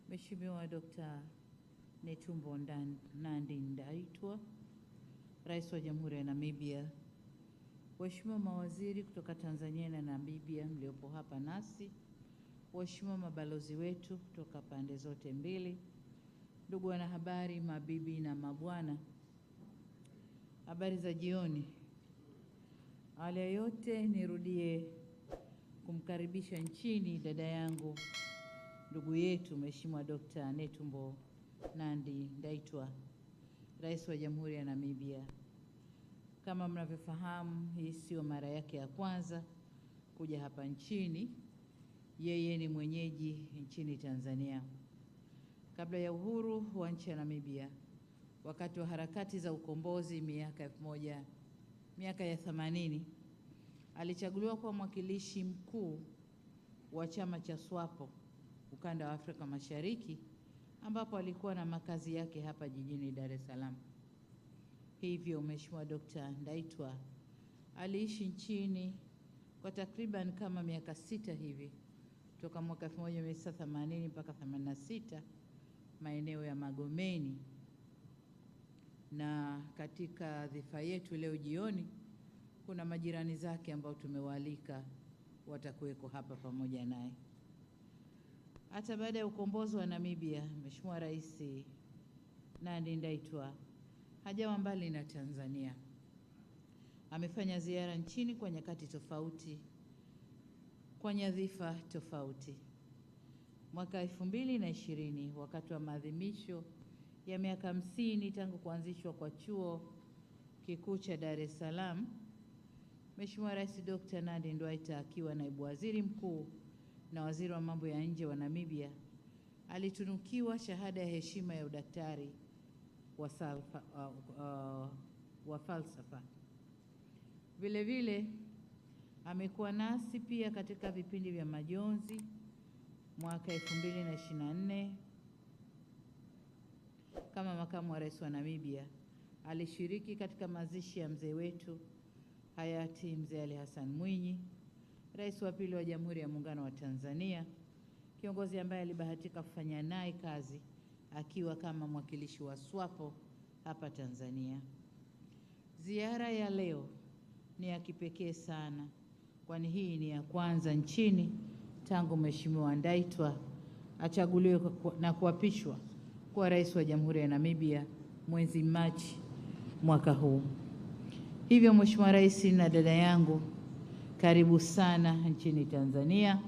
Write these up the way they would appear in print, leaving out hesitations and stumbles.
Mheshimiwa Dr. Netumbo Nandi-Ndaitwah, Rais wa Jamhuri ya Namibia, waheshimiwa mawaziri kutoka Tanzania na Namibia mliopo hapa nasi, waheshimiwa mabalozi wetu kutoka pande zote mbili, ndugu wanahabari, mabibi na mabwana, habari za jioni. Awali ya yote nirudie kumkaribisha nchini dada yangu, ndugu yetu Mheshimiwa Dr. Netumbo Nandi-Ndaitwah, Rais wa Jamhuri ya Namibia. Kama mnavyofahamu, hii sio mara yake ya kwanza kuja hapa nchini. Yeye ni mwenyeji nchini Tanzania. Kabla ya uhuru wa nchi ya Namibia, wakati wa harakati za ukombozi miaka ya 80, alichaguliwa kuwa mwakilishi mkuu wa chama cha SWAPO ukanda wa Afrika Mashariki, ambapo alikuwa na makazi yake hapa jijini Dar es Salaam. Hivyo Mheshimiwa Dr. Ndaitwah aliishi nchini kwa takriban kama miaka 6 hivi, toka mwaka 1980 mpaka 86 maeneo ya Magomeni. Na katika dhifa yetu leo jioni kuna majirani zake ambao tumewaalika watakuweko hapa pamoja naye. Hata baada ya ukombozi wa Namibia, Mheshimiwa Rais Nandi-Ndaitwah hajawa mbali na Tanzania. Amefanya ziara nchini kwa nyakati tofauti, kwa nyadhifa tofauti. Mwaka 2020 wakati wa maadhimisho ya miaka 50 tangu kuanzishwa kwa Chuo Kikuu cha Dar es Salaam, Mheshimiwa Rais Dr. Nandi-Ndaitwah akiwa naibu waziri mkuu na waziri wa mambo ya nje wa Namibia alitunukiwa shahada ya heshima ya udaktari wa falsafa. Vile vile amekuwa nasi pia katika vipindi vya majonzi. Mwaka 2024 kama makamu wa rais wa Namibia alishiriki katika mazishi ya mzee wetu hayati Mzee Ali Hassan Mwinyi, rais wa pili wa Jamhuri ya Muungano wa Tanzania, kiongozi ambaye alibahatika kufanya naye kazi akiwa kama mwakilishi wa SWAPO hapa Tanzania. Ziara ya leo ni ya kipekee sana, kwani hii ni ya kwanza nchini tangu Mheshimiwa Ndaitwah achaguliwe na kuapishwa kuwa rais wa Jamhuri ya Namibia mwezi Machi mwaka huu. Hivyo Mheshimiwa Rais na dada yangu, karibu sana nchini Tanzania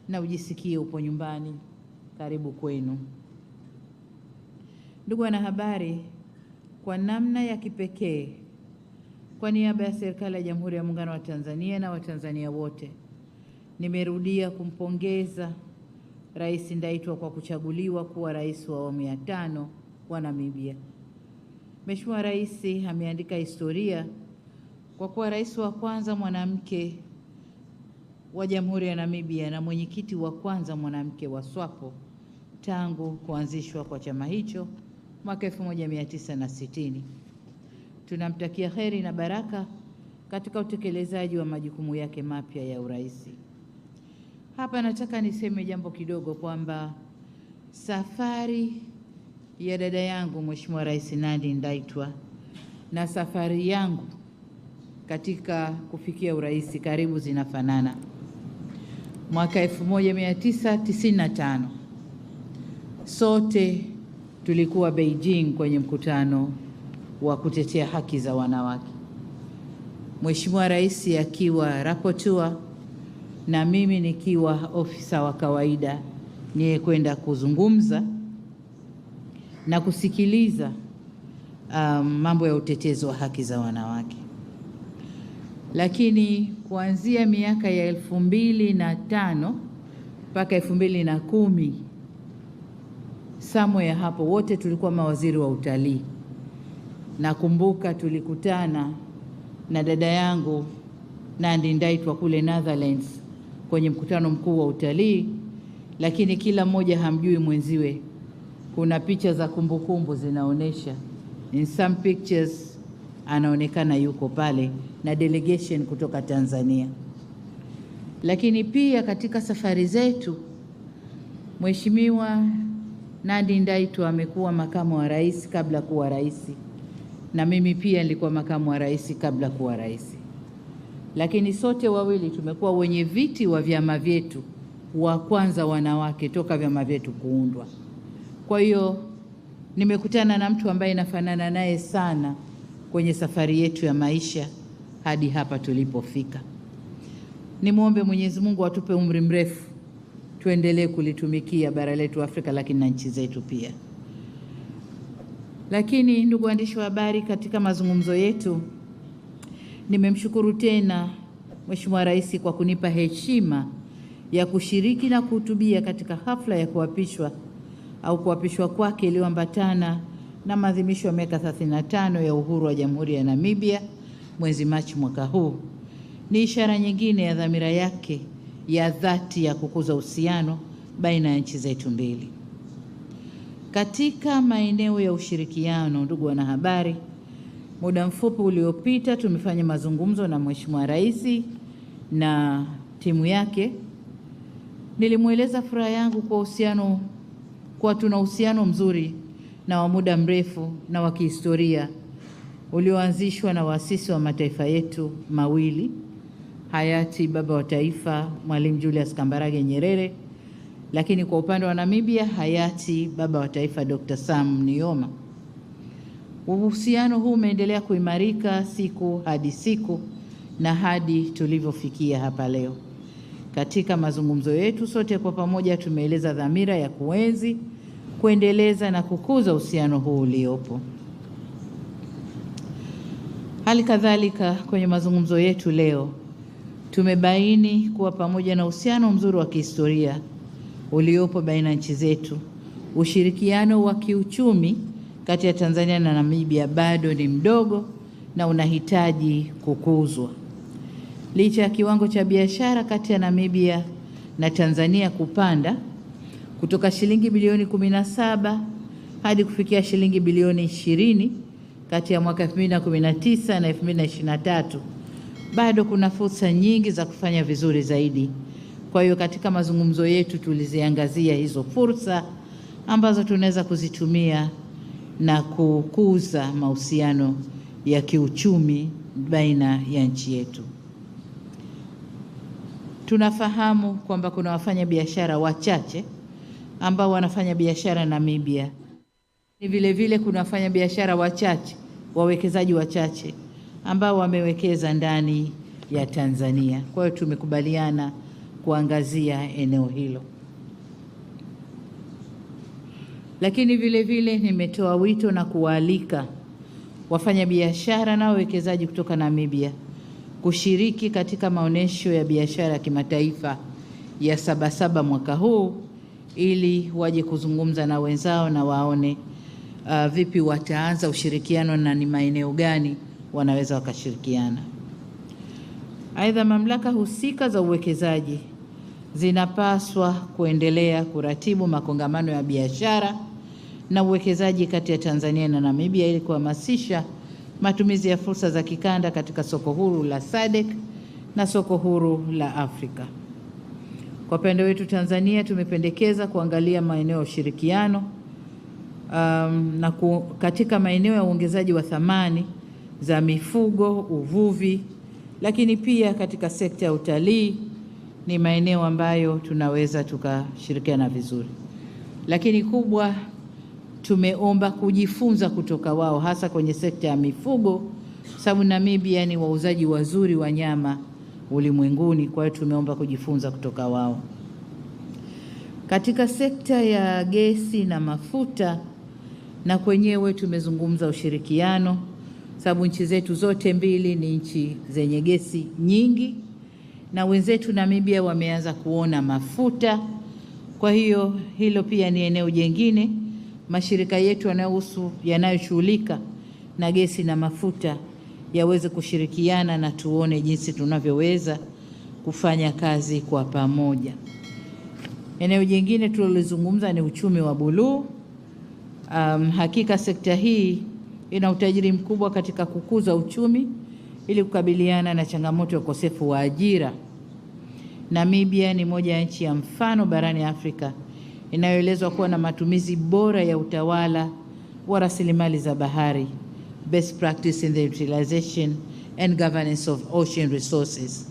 na ujisikie upo nyumbani. Karibu kwenu. Ndugu wanahabari, kwa namna ya kipekee, kwa niaba ya serikali ya Jamhuri ya Muungano wa Tanzania na Watanzania wote, nimerudia kumpongeza Rais Ndaitwah kwa kuchaguliwa kuwa rais wa awamu ya 5 wa Namibia. Mheshimiwa Rais ameandika historia kwa kuwa rais wa kwanza mwanamke wa Jamhuri ya Namibia na mwenyekiti wa kwanza mwanamke wa SWAPO tangu kuanzishwa kwa chama hicho mwaka 1960. Tunamtakia heri na baraka katika utekelezaji wa majukumu yake mapya ya urais. Hapa nataka niseme jambo kidogo kwamba safari ya dada yangu Mheshimiwa Rais Nandi-Ndaitwah na safari yangu katika kufikia urais karibu zinafanana. Mwaka 1995 sote tulikuwa Beijing kwenye mkutano wa kutetea haki za wanawake. Mheshimiwa Rais akiwa rapporteur na mimi nikiwa ofisa wa kawaida niye kwenda kuzungumza na kusikiliza mambo ya utetezi wa haki za wanawake. Lakini kuanzia miaka ya 2005 mpaka 2010, somewhere hapo, wote tulikuwa mawaziri wa utalii. Nakumbuka tulikutana na dada yangu Nandi-Ndaitwah kule Netherlands kwenye mkutano mkuu wa utalii, lakini kila mmoja hamjui mwenziwe. Kuna picha za kumbukumbu zinaonesha, in some pictures anaonekana yuko pale na delegation kutoka Tanzania. Lakini pia katika safari zetu Mheshimiwa Nandi-Ndaitwah amekuwa makamu wa rais kabla kuwa rais, na mimi pia nilikuwa makamu wa rais kabla kuwa rais, lakini sote wawili tumekuwa wenye viti wa vyama vyetu wa kwanza wanawake toka vyama vyetu kuundwa. Kwa hiyo nimekutana na mtu ambaye nafanana naye sana kwenye safari yetu ya maisha hadi hapa tulipofika. Nimwombe Mwenyezi Mungu atupe umri mrefu, tuendelee kulitumikia bara letu Afrika, lakini na nchi zetu pia. Lakini ndugu waandishi wa habari, katika mazungumzo yetu nimemshukuru tena Mheshimiwa Rais kwa kunipa heshima ya kushiriki na kuhutubia katika hafla ya kuapishwa kwake iliyoambatana na maadhimisho ya miaka 35 ya uhuru wa Jamhuri ya Namibia mwezi Machi mwaka huu. Ni ishara nyingine ya dhamira yake ya dhati ya kukuza uhusiano baina ya nchi zetu mbili. Katika maeneo ya ushirikiano, ndugu wanahabari, muda mfupi uliopita tumefanya mazungumzo na Mheshimiwa Rais na timu yake. Nilimweleza furaha yangu kwa tuna uhusiano mzuri na wa muda mrefu na wa kihistoria ulioanzishwa na waasisi wa mataifa yetu mawili, hayati baba wa taifa Mwalimu Julius Kambarage Nyerere, lakini kwa upande wa Namibia hayati baba wa taifa Dr. Sam Nujoma. Uhusiano huu umeendelea kuimarika siku hadi siku na hadi tulivyofikia hapa leo. Katika mazungumzo yetu sote kwa pamoja tumeeleza dhamira ya kuenzi, kuendeleza na kukuza uhusiano huu uliopo. Hali kadhalika, kwenye mazungumzo yetu leo tumebaini kuwa pamoja na uhusiano mzuri wa kihistoria uliopo baina ya nchi zetu, ushirikiano wa kiuchumi kati ya Tanzania na Namibia bado ni mdogo na unahitaji kukuzwa. Licha ya kiwango cha biashara kati ya Namibia na Tanzania kupanda kutoka shilingi bilioni 17 hadi kufikia shilingi bilioni 20 kati ya mwaka 2019 na 2023, bado kuna fursa nyingi za kufanya vizuri zaidi. Kwa hiyo katika mazungumzo yetu tuliziangazia hizo fursa ambazo tunaweza kuzitumia na kukuza mahusiano ya kiuchumi baina ya nchi yetu. Tunafahamu kwamba kuna wafanya biashara wachache ambao wanafanya biashara Namibia. Vile vile kuna wafanya biashara wachache, wawekezaji wachache ambao wamewekeza ndani ya Tanzania. Kwa hiyo tumekubaliana kuangazia eneo hilo. Lakini vile vile nimetoa wito na kuwaalika wafanya biashara na wawekezaji kutoka Namibia kushiriki katika maonesho ya biashara ya kimataifa ya Sabasaba mwaka huu, ili waje kuzungumza na wenzao na waone vipi wataanza ushirikiano na ni maeneo gani wanaweza wakashirikiana. Aidha, mamlaka husika za uwekezaji zinapaswa kuendelea kuratibu makongamano ya biashara na uwekezaji kati ya Tanzania na Namibia ili kuhamasisha matumizi ya fursa za kikanda katika soko huru la SADC na soko huru la Afrika. Kwa upande wetu Tanzania tumependekeza kuangalia maeneo ya ushirikiano katika maeneo ya uongezaji wa thamani za mifugo, uvuvi, lakini pia katika sekta ya utalii ni maeneo ambayo tunaweza tukashirikiana vizuri. Lakini kubwa, tumeomba kujifunza kutoka wao, hasa kwenye sekta ya mifugo, sababu Namibia ni wauzaji wazuri wa nyama ulimwenguni. Kwa hiyo tumeomba kujifunza kutoka wao. Katika sekta ya gesi na mafuta, na kwenyewe tumezungumza ushirikiano, sababu nchi zetu zote mbili ni nchi zenye gesi nyingi, na wenzetu Namibia wameanza kuona mafuta. Kwa hiyo hilo pia ni eneo jingine mashirika yetu yanayoshughulika na gesi na mafuta yaweze kushirikiana na tuone jinsi tunavyoweza kufanya kazi kwa pamoja. Eneo jingine tulilozungumza ni uchumi wa buluu. Hakika sekta hii ina utajiri mkubwa katika kukuza uchumi ili kukabiliana na changamoto ya ukosefu wa ajira. Namibia ni moja ya nchi ya mfano barani Afrika inayoelezwa kuwa na matumizi bora ya utawala wa rasilimali za bahari, best practice in the utilization and governance of ocean resources.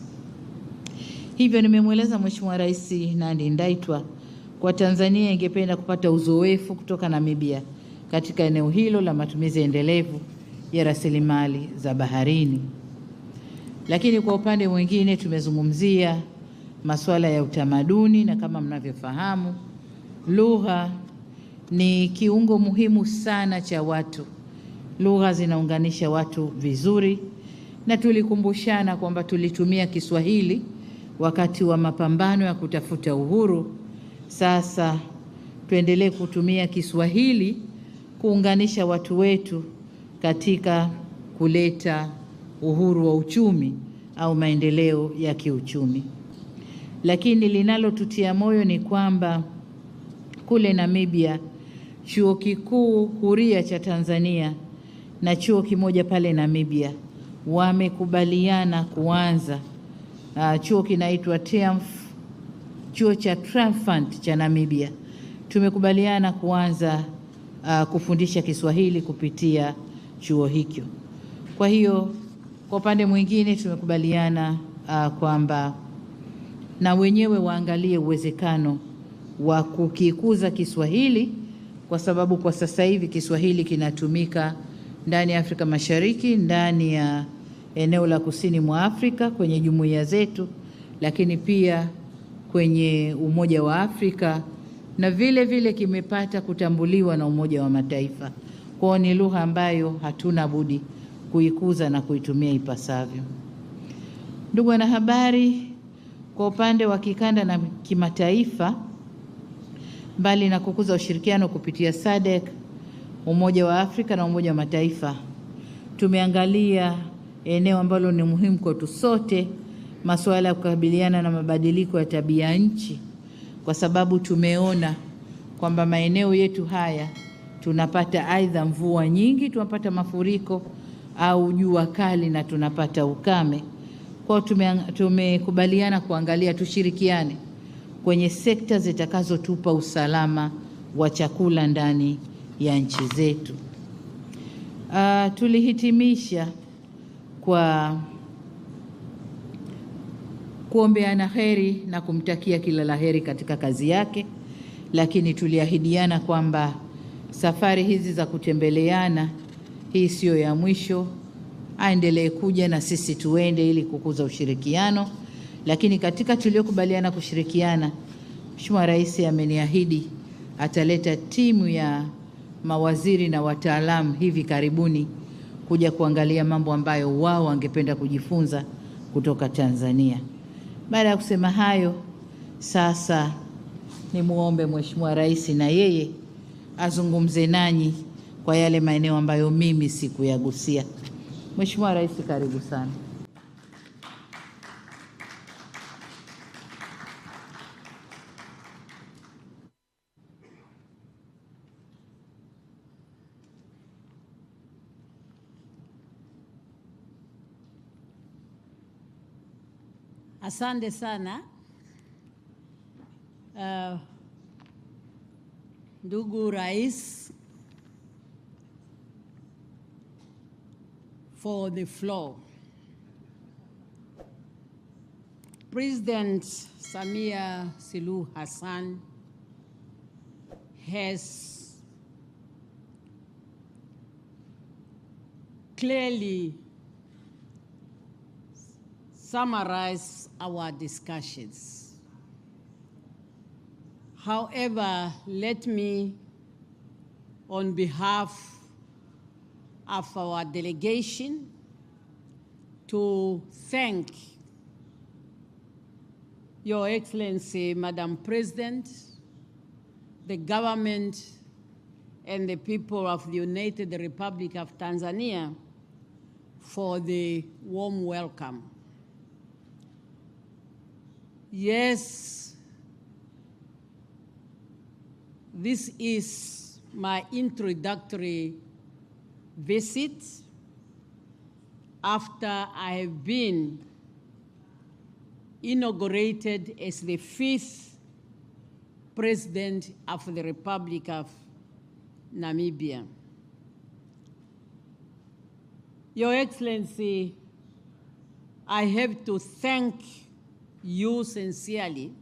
Hivyo nimemweleza Mheshimiwa Rais Nandi-Ndaitwah kwa Tanzania ingependa kupata uzoefu kutoka Namibia katika eneo hilo la matumizi endelevu ya rasilimali za baharini. Lakini kwa upande mwingine tumezungumzia masuala ya utamaduni, na kama mnavyofahamu, lugha ni kiungo muhimu sana cha watu. Lugha zinaunganisha watu vizuri, na tulikumbushana kwamba tulitumia Kiswahili wakati wa mapambano ya kutafuta uhuru. Sasa tuendelee kutumia Kiswahili kuunganisha watu wetu katika kuleta uhuru wa uchumi au maendeleo ya kiuchumi. Lakini linalotutia moyo ni kwamba kule Namibia, chuo kikuu huria cha Tanzania na chuo kimoja pale Namibia wamekubaliana kuanza chuo kinaitwa chuo cha Triumphant cha Namibia. Tumekubaliana kuanza kufundisha Kiswahili kupitia chuo hicho. Kwa hiyo kwa upande mwingine tumekubaliana kwamba na wenyewe waangalie uwezekano wa kukikuza Kiswahili, kwa sababu kwa sasa hivi Kiswahili kinatumika ndani ya Afrika Mashariki, ndani ya eneo la kusini mwa Afrika kwenye jumuiya zetu, lakini pia kwenye Umoja wa Afrika, na vile vile kimepata kutambuliwa na Umoja wa Mataifa. Kwa ni lugha ambayo hatuna budi kuikuza na kuitumia ipasavyo. Ndugu wanahabari, kwa upande wa kikanda na kimataifa, mbali na kukuza ushirikiano kupitia SADC, Umoja wa Afrika na Umoja wa Mataifa, tumeangalia eneo ambalo ni muhimu kwetu sote, masuala ya kukabiliana na mabadiliko ya tabia nchi, kwa sababu tumeona kwamba maeneo yetu haya tunapata aidha mvua nyingi, tunapata mafuriko au jua kali na tunapata ukame. Kwa tumekubaliana kuangalia tushirikiane kwenye sekta zitakazotupa usalama wa chakula ndani ya nchi zetu. Tulihitimisha kwa kuombeana heri na kumtakia kila laheri katika kazi yake, lakini tuliahidiana kwamba safari hizi za kutembeleana, hii sio ya mwisho, aendelee kuja na sisi tuende ili kukuza ushirikiano. Lakini katika tuliokubaliana kushirikiana, Mheshimiwa Rais ameniahidi ataleta timu ya mawaziri na wataalamu hivi karibuni kuja kuangalia mambo ambayo wao wangependa kujifunza kutoka Tanzania. Baada ya kusema hayo, sasa ni muombe Mheshimiwa Rais na yeye azungumze nanyi kwa yale maeneo ambayo mimi sikuyagusia. Mheshimiwa Rais, karibu sana. Asante sana ndugu Rais for the floor. President Samia Suluhu Hassan has clearly summarize our discussions. However, let me, on behalf of our delegation, to thank Your Excellency, Madam President, the government, and the people of the United Republic of Tanzania for the warm welcome. Yes, this is my introductory visit after I have been inaugurated as the 5th President of the Republic of Namibia. Your Excellency, I have to thank you sincerely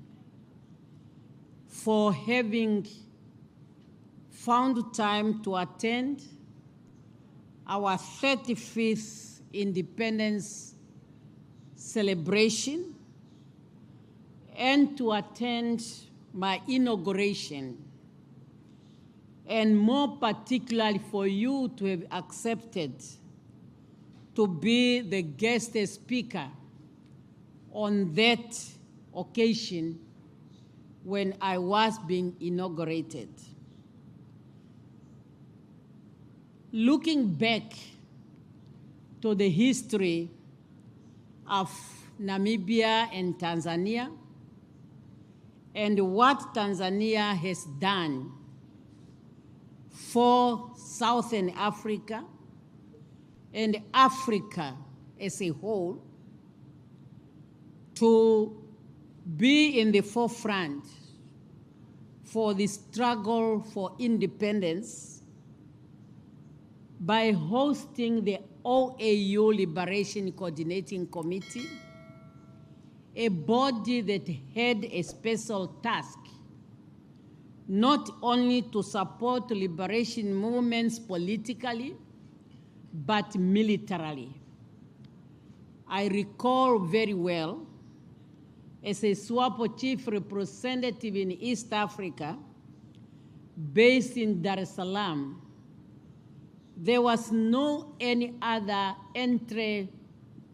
for having found time to attend our 35th independence celebration and to attend my inauguration, and more particularly for you to have accepted to be the guest speaker on that occasion when I was being inaugurated. Looking back to the history of Namibia and Tanzania and what Tanzania has done for Southern Africa and Africa as a whole, to be in the forefront for the struggle for independence by hosting the OAU Liberation Coordinating Committee, a body that had a special task not only to support liberation movements politically, but militarily. I recall very well, as a SWAPO chief representative in East Africa, based in Dar es Salaam, there was no any other entry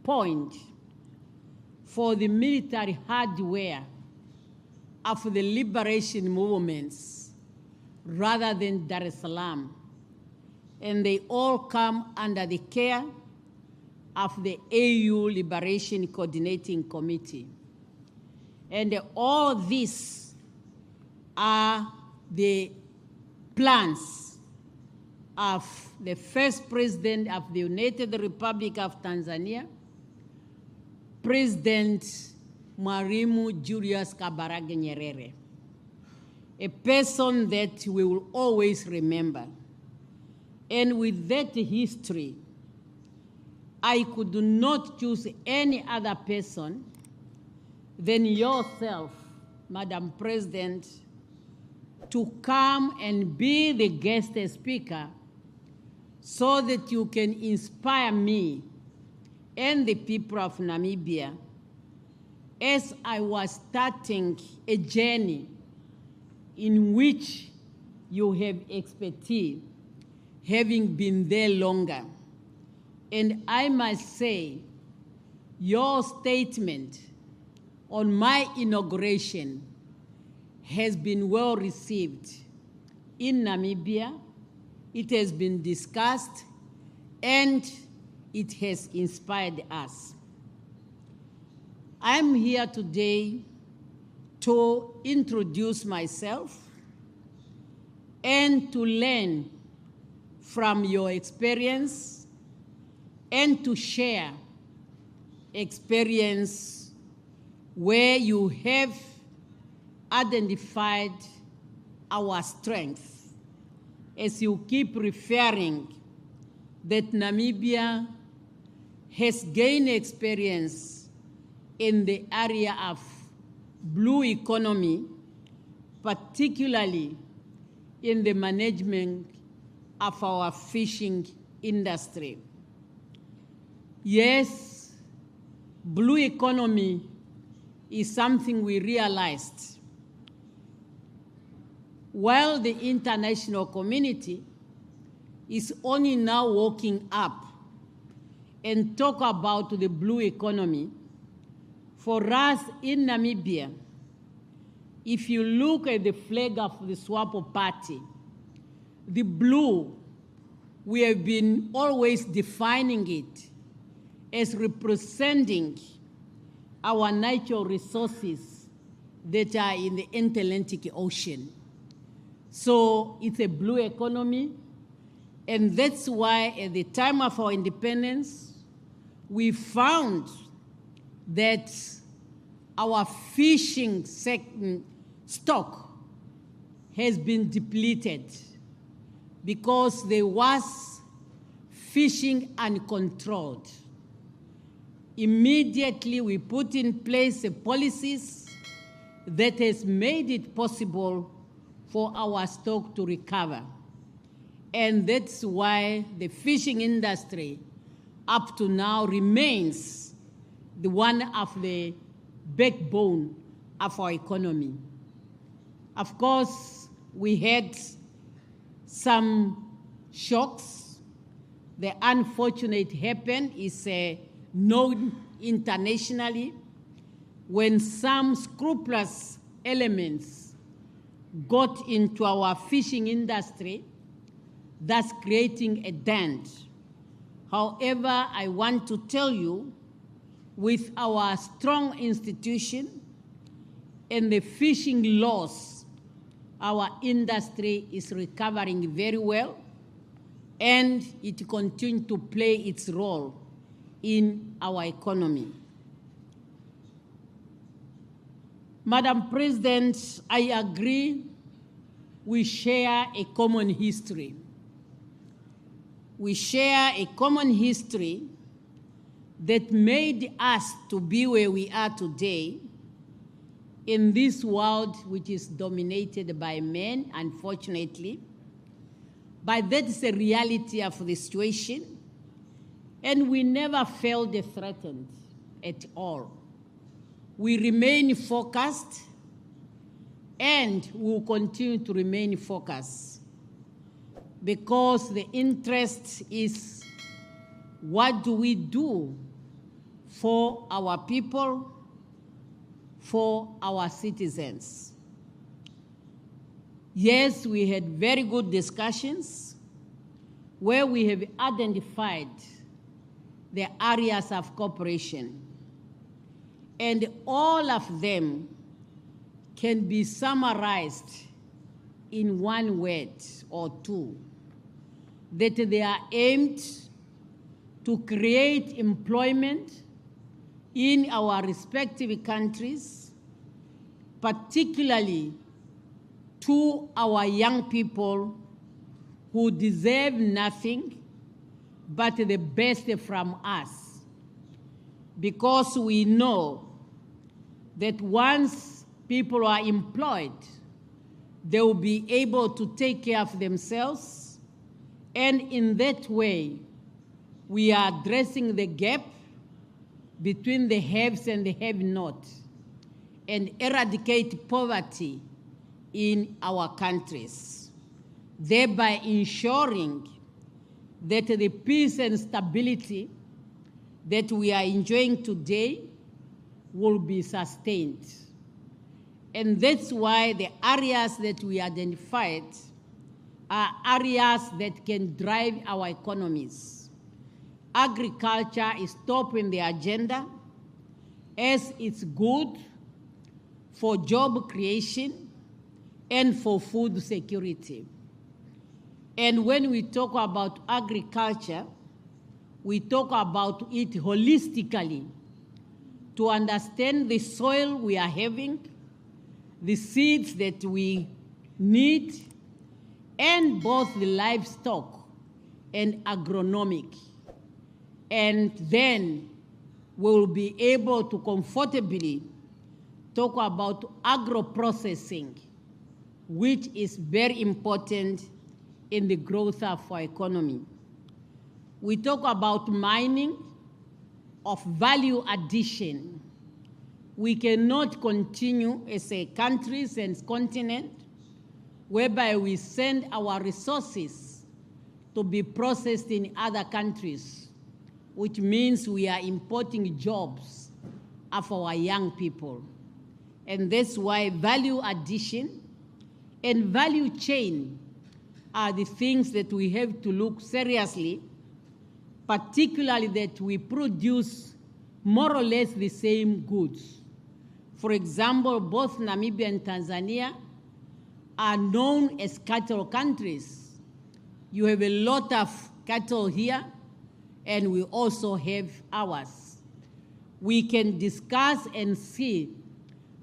point for the military hardware of the liberation movements rather than Dar es Salaam. And they all come under the care of the AU Liberation Coordinating Committee. And all these are the plans of the first president of the United Republic of Tanzania, President Mwalimu Julius Kambarage Nyerere, a person that we will always remember. And with that history, I could not choose any other person than yourself, Madam President, to come and be the guest speaker so that you can inspire me and the people of Namibia as I was starting a journey in which you have expertise, having been there longer. And I must say, your statement on my inauguration has been well received in Namibia. It has been discussed, and it has inspired us. I'm here today to introduce myself and to learn from your experience and to share experience where you have identified our strengths, as you keep referring that Namibia has gained experience in the area of blue economy, particularly in the management of our fishing industry. Yes, blue economy is something we realized while the international community is only now waking up and talk about the blue economy. For us in Namibia, if you look at the flag of the SWAPO party, the blue, we have been always defining it as representing our natural resources that are in the Atlantic Ocean. So it's a blue economy, and that's why at the time of our independence, we found that our fishing stock has been depleted because there was fishing uncontrolled. Immediately, we put in place policies that has made it possible for our stock to recover. And that's why the fishing industry up to now remains the one of the backbone of our economy. Of course, we had some shocks. The unfortunate happened is known internationally when some scrupulous elements got into our fishing industry, thus creating a dent. However, I want to tell you, with our strong institution and the fishing laws, our industry is recovering very well, and it continues to play its role in our economy. Madam President, I agree we share a common history. We share a common history that made us to be where we are today in this world which is dominated by men, unfortunately. But that's the reality of the situation. And we never felt threatened at all. We remain focused, and we will continue to remain focused because the interest is, what do we do for our people, for our citizens? Yes, we had very good discussions where we have identified the areas of cooperation, and all of them can be summarized in one word or two, that they are aimed to create employment in our respective countries, particularly to our young people who deserve nothing but the best from us. Because we know that once people are employed, they will be able to take care of themselves, and in that way, we are addressing the gap between the haves and the have-not, and eradicate poverty in our countries, thereby ensuring that the peace and stability that we are enjoying today will be sustained. And that's why the areas that we identified are areas that can drive our economies. Agriculture is top in the agenda, as it's good for job creation and for food security. And when we talk about agriculture, we talk about it holistically to understand the soil we are having, the seeds that we need, and both the livestock and agronomic. And then we'll be able to comfortably talk about agro-processing, which is very important in the growth of our economy. We talk about mining of value addition. We cannot continue as a country and continent whereby we send our resources to be processed in other countries, which means we are importing jobs of our young people. And that's why value addition and value chain are the things that we have to look seriously, particularly that we produce more or less the same goods. For example, both Namibia and Tanzania are known as cattle countries. You have a lot of cattle here, and we also have ours. We can discuss and see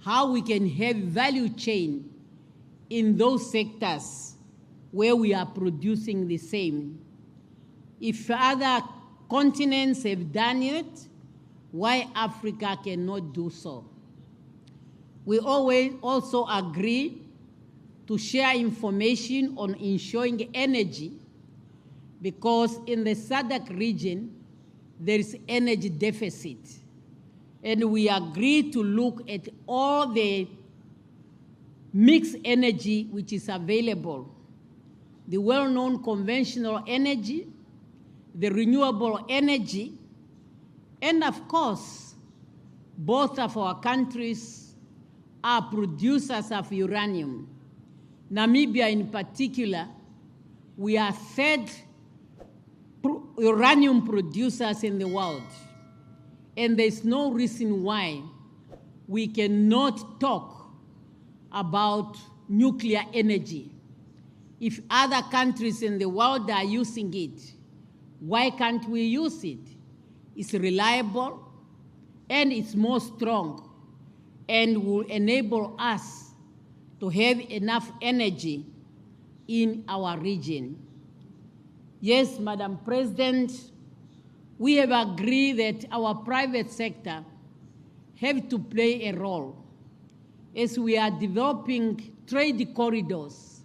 how we can have value chain in those sectors where we are producing the same. If other continents have done it, why Africa cannot do so? We always also agree to share information on ensuring energy, because in the SADC region, there is energy deficit. And we agree to look at all the mixed energy which is available, the well-known conventional energy, the renewable energy, and of course, both of our countries are producers of uranium. Namibia in particular, we are third uranium producers in the world. And there's no reason why we cannot talk about nuclear energy. If other countries in the world are using it, why can't we use it? It's reliable and it's more strong and will enable us to have enough energy in our region. Yes, Madam President, we have agreed that our private sector have to play a role as we are developing trade corridors,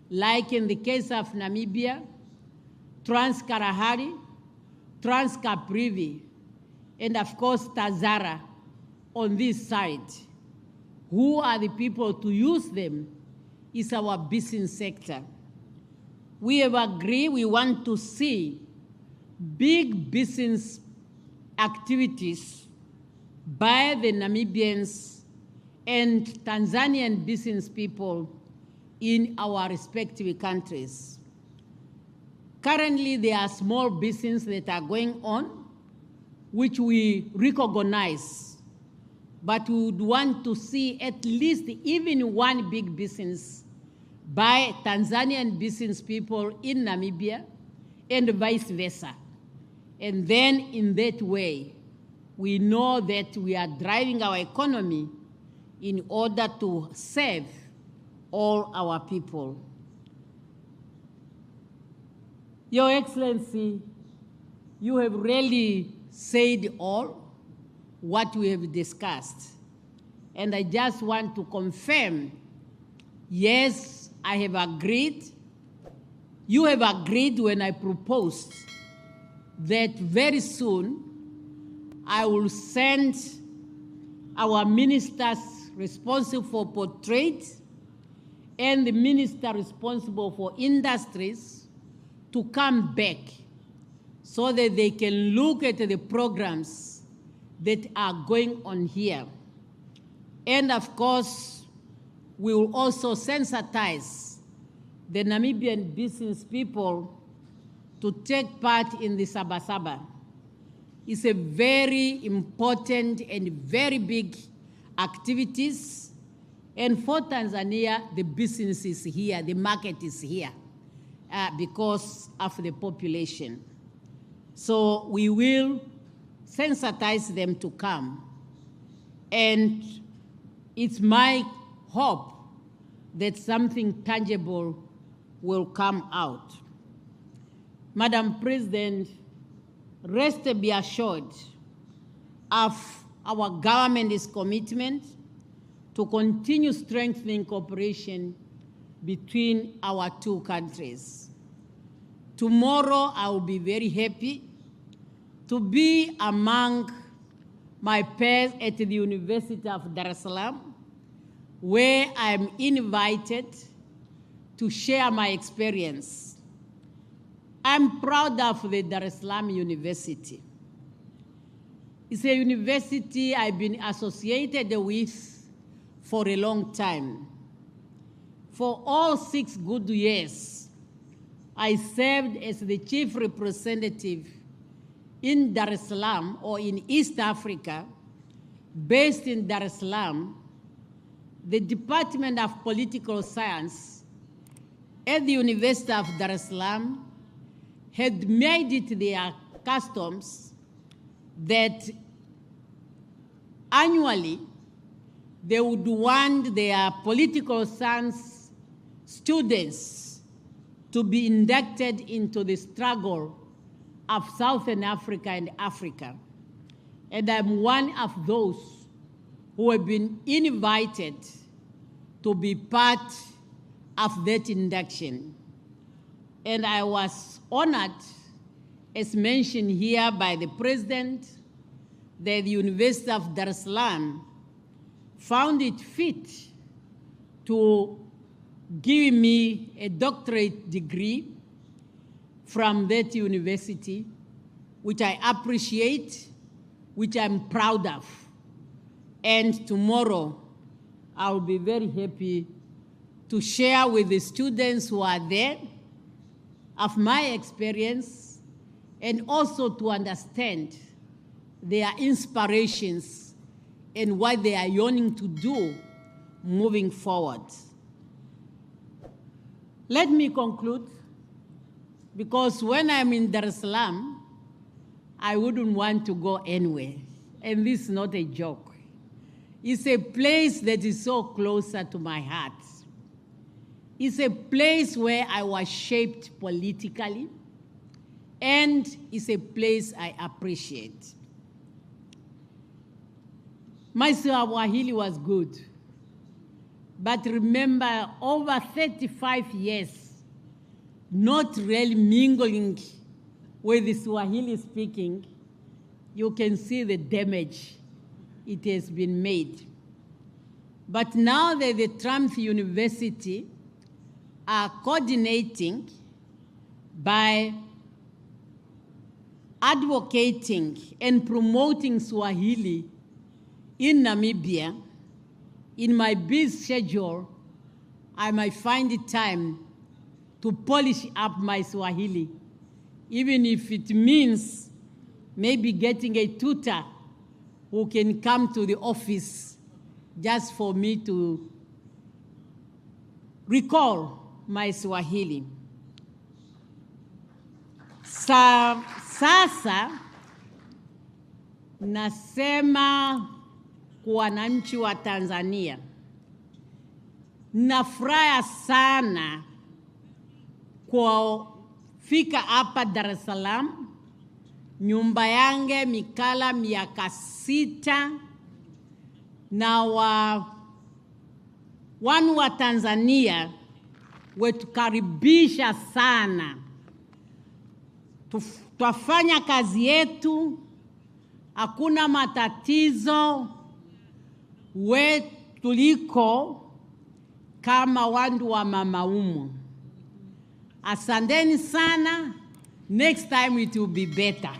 like in the case of Namibia, Trans-Kalahari, Trans-Caprivi, and of course Tazara on this side. Who are the people to use them is our business sector. We have agreed we want to see big business activities by the Namibians and Tanzanian business people in our respective countries. Currently, there are small businesses that are going on, which we recognize, but we would want to see at least even one big business by Tanzanian business people in Namibia and vice versa. And then in that way, we know that we are driving our economy in order to serve all our people. Your Excellency, you have really said all what we have discussed. And I just want to confirm, yes, I have agreed. You have agreed when I proposed that very soon I will send our ministers responsible for trade and the minister responsible for industries to come back so that they can look at the programs that are going on here. And of course, we will also sensitize the Namibian business people to take part in the Sabasaba. It's a very important and very big activities. And for Tanzania, the business is here, the market is here because of the population. So we will sensitize them to come. And it's my hope that something tangible will come out. Madam President, rest be assured of our government's commitment to continue strengthening cooperation between our two countries. Tomorrow, I will be very happy to be among my peers at the University of Dar es Salaam, where I am invited to share my experience. I'm proud of the Dar es Salaam University. It's a university I've been associated with for a long time. For all 6 good years, I served as the chief representative in Dar es Salaam, or in East Africa, based in Dar es Salaam. The Department of Political Science at the University of Dar es Salaam had made it their customs that annually they would want their political science students to be inducted into the struggle of Southern Africa and Africa. And I'm one of those who have been invited to be part of that induction. And I was honored, as mentioned here by the President, that the University of Dar es Salaam found it fit to give me a doctorate degree from that university, which I appreciate, which I'm proud of. And tomorrow, I'll be very happy to share with the students who are there of my experience, and also to understand their inspirations and what they are yearning to do moving forward. Let me conclude, because when I'm in Dar es Salaam, I wouldn't want to go anywhere. And this is not a joke. It's a place that is so closer to my heart. It's a place where I was shaped politically, and it's a place I appreciate. My Swahili was good, but remember, over 35 years, not really mingling with the Swahili speaking, you can see the damage it has been made. But now that the Trump University are coordinating by advocating and promoting Swahili in Namibia, in my busy schedule, I might find the time to polish up my Swahili, even if it means maybe getting a tutor who can come to the office just for me to recall my Swahili. Sasa nasema kwa wananchi wa Tanzania, nafurahi sana kwa fika hapa Dar es Salaam. Nyumba yange mikala miaka 6, na wanu wa Tanzania wetukaribisha sana. Twafanya kazi yetu, hakuna matatizo, tuliko kama wandu wa mama umu. Asanteni sana. Next time it will be better.